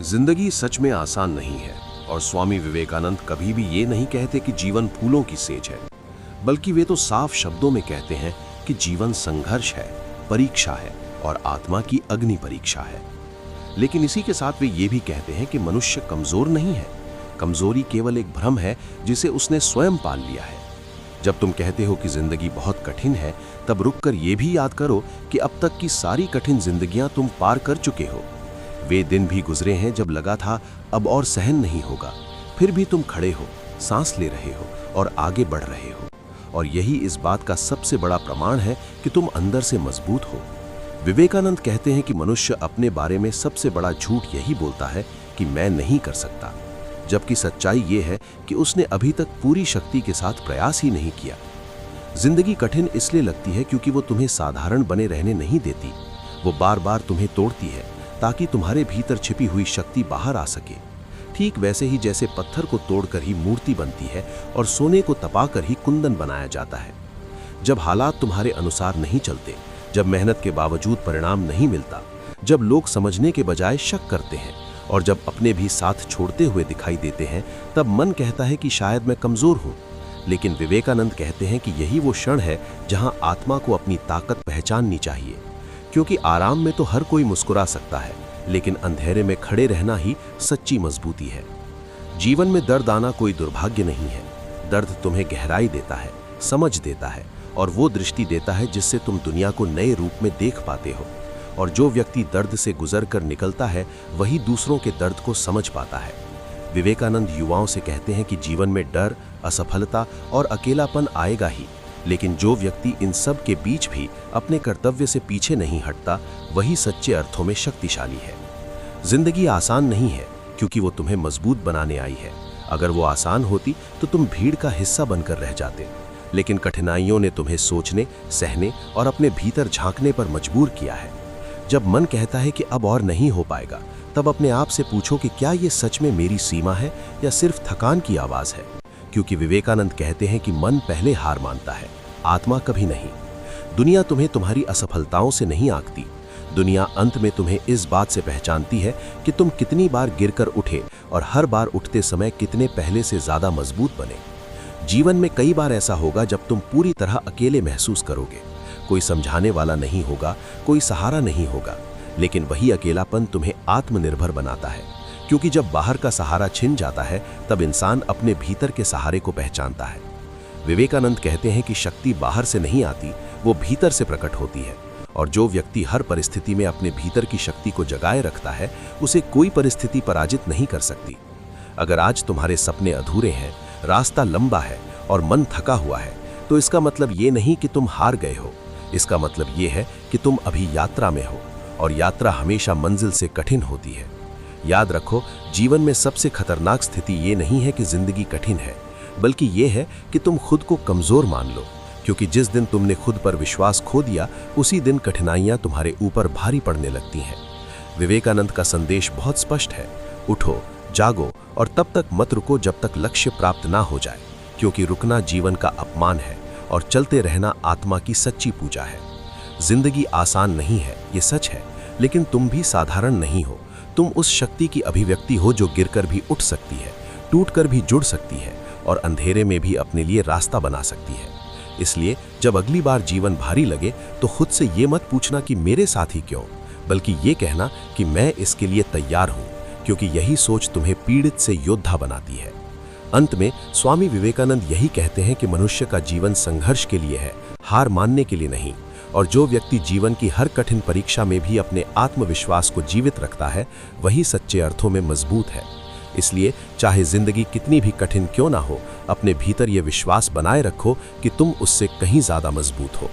जिंदगी सच में आसान नहीं है और स्वामी विवेकानंद कभी भी ये नहीं कहते कि जीवन फूलों की सेज है, बल्कि वे तो साफ शब्दों में कहते हैं कि जीवन संघर्ष है, परीक्षा है और आत्मा की अग्नि परीक्षा है। लेकिन इसी के साथ वे ये भी कहते हैं कि मनुष्य कमजोर नहीं है, कमजोरी केवल एक भ्रम है जिसे उसने स्वयं पाल लिया है। जब तुम कहते हो कि जिंदगी बहुत कठिन है, तब रुककर ये भी याद करो कि अब तक की सारी कठिन जिंदगियां तुम पार कर चुके हो। वे दिन भी गुजरे हैं जब लगा था अब और सहन नहीं होगा, फिर भी तुम खड़े हो, सांस ले रहे हो और आगे बढ़ रहे हो। और यही इस बात का सबसे बड़ा प्रमाण है कि तुम अंदर से मजबूत हो। विवेकानंद कहते हैं कि मनुष्य अपने बारे में सबसे बड़ा झूठ यही बोलता है कि मैं नहीं कर सकता, जबकि सच्चाई ये है कि उसने अभी तक पूरी शक्ति के साथ प्रयास ही नहीं किया। जिंदगी कठिन इसलिए लगती है क्योंकि वो तुम्हें साधारण बने रहने नहीं देती, वो बार बार तुम्हें तोड़ती है ताकि तुम्हारे भीतर छिपी हुई शक्ति बाहर आ सके। ठीक वैसे ही जैसे पत्थर को तोड़कर ही मूर्ति बनती है और सोने को तपाकर ही कुंदन बनाया जाता है। जब हालात तुम्हारे अनुसार नहीं चलते, जब मेहनत के बावजूद परिणाम नहीं मिलता, जब लोग समझने के बजाय शक करते हैं और जब अपने भी साथ छोड़ते हुए दिखाई देते हैं, तब मन कहता है कि शायद मैं कमजोर हूं। लेकिन विवेकानंद कहते हैं कि यही वो क्षण है जहां आत्मा को अपनी ताकत पहचाननी चाहिए, क्योंकि आराम में तो हर कोई मुस्कुरा सकता है, लेकिन अंधेरे में खड़े रहना ही सच्ची मजबूती है। जीवन में दर्द आना कोई दुर्भाग्य नहीं है। दर्द तुम्हें गहराई देता है, समझ देता है और वो दृष्टि देता है जिससे तुम दुनिया को नए रूप में देख पाते हो। और जो व्यक्ति दर्द से गुजर कर निकलता है, वही दूसरों के दर्द को समझ पाता है। विवेकानंद युवाओं से कहते हैं कि जीवन में डर, असफलता और अकेलापन आएगा ही, लेकिन जो व्यक्ति इन सब के बीच भी अपने कर्तव्य से पीछे नहीं हटता, वही सच्चे अर्थों में शक्तिशाली है। जिंदगी आसान नहीं है क्योंकि वो तुम्हें मजबूत बनाने आई है। अगर वो आसान होती तो तुम भीड़ का हिस्सा बनकर रह जाते, लेकिन कठिनाइयों ने तुम्हें सोचने, सहने और अपने भीतर झांकने पर मजबूर किया है। जब मन कहता है कि अब और नहीं हो पाएगा, तब अपने आप से पूछो कि क्या ये सच में मेरी सीमा है या सिर्फ थकान की आवाज है। क्योंकि विवेकानंद कहते हैं कि मन पहले हार मानता है, आत्मा कभी नहीं। दुनिया तुम्हें तुम्हारी असफलताओं से नहीं आंकती, दुनिया अंत में तुम्हें इस बात से पहचानती है कि तुम कितनी बार गिरकर उठे और हर बार उठते समय कितने पहले से ज्यादा मजबूत बने। जीवन में कई बार ऐसा होगा जब तुम पूरी तरह अकेले महसूस करोगे। कोई समझाने वाला नहीं होगा, कोई सहारा नहीं होगा, लेकिन वही अकेलापन तुम्हें आत्मनिर्भर बनाता है। क्योंकि जब बाहर का सहारा छिन जाता है, तब इंसान अपने भीतर के सहारे को पहचानता है। विवेकानंद कहते हैं कि शक्ति बाहर से नहीं आती, वो भीतर से प्रकट होती है। और जो व्यक्ति हर परिस्थिति में अपने भीतर की शक्ति को जगाए रखता है, उसे कोई परिस्थिति पराजित नहीं कर सकती। अगर आज तुम्हारे सपने अधूरे हैं, रास्ता लंबा है और मन थका हुआ है, तो इसका मतलब ये नहीं कि तुम हार गए हो। इसका मतलब ये है कि तुम अभी यात्रा में हो, और यात्रा हमेशा मंजिल से कठिन होती है। याद रखो, जीवन में सबसे खतरनाक स्थिति ये नहीं है कि जिंदगी कठिन है, बल्कि ये है कि तुम खुद को कमजोर मान लो। क्योंकि जिस दिन तुमने खुद पर विश्वास खो दिया, उसी दिन कठिनाइयां तुम्हारे ऊपर भारी पड़ने लगती हैं। विवेकानंद का संदेश बहुत स्पष्ट है, उठो, जागो और तब तक मत रुको जब तक लक्ष्य प्राप्त ना हो जाए, क्योंकि रुकना जीवन का अपमान है और चलते रहना आत्मा की सच्ची पूजा है। जिंदगी आसान नहीं है, ये सच है, लेकिन तुम भी साधारण नहीं हो। तुम उस शक्ति की अभिव्यक्ति हो जो गिरकर भी उठ सकती है, टूटकर भी जुड़ सकती है और अंधेरे में भी अपने लिए रास्ता बना सकती है। इसलिए जब अगली बार जीवन भारी लगे, तो खुद से ये मत पूछना कि मेरे साथ ही क्यों, बल्कि ये कहना कि मैं इसके लिए तैयार हूं, क्योंकि यही सोच तुम्हें पीड़ित से योद्धा बनाती है। अंत में स्वामी विवेकानंद यही कहते हैं कि मनुष्य का जीवन संघर्ष के लिए है, हार मानने के लिए नहीं। और जो व्यक्ति जीवन की हर कठिन परीक्षा में भी अपने आत्मविश्वास को जीवित रखता है, वही सच्चे अर्थों में मजबूत है। इसलिए चाहे जिंदगी कितनी भी कठिन क्यों ना हो, अपने भीतर ये विश्वास बनाए रखो कि तुम उससे कहीं ज्यादा मजबूत हो।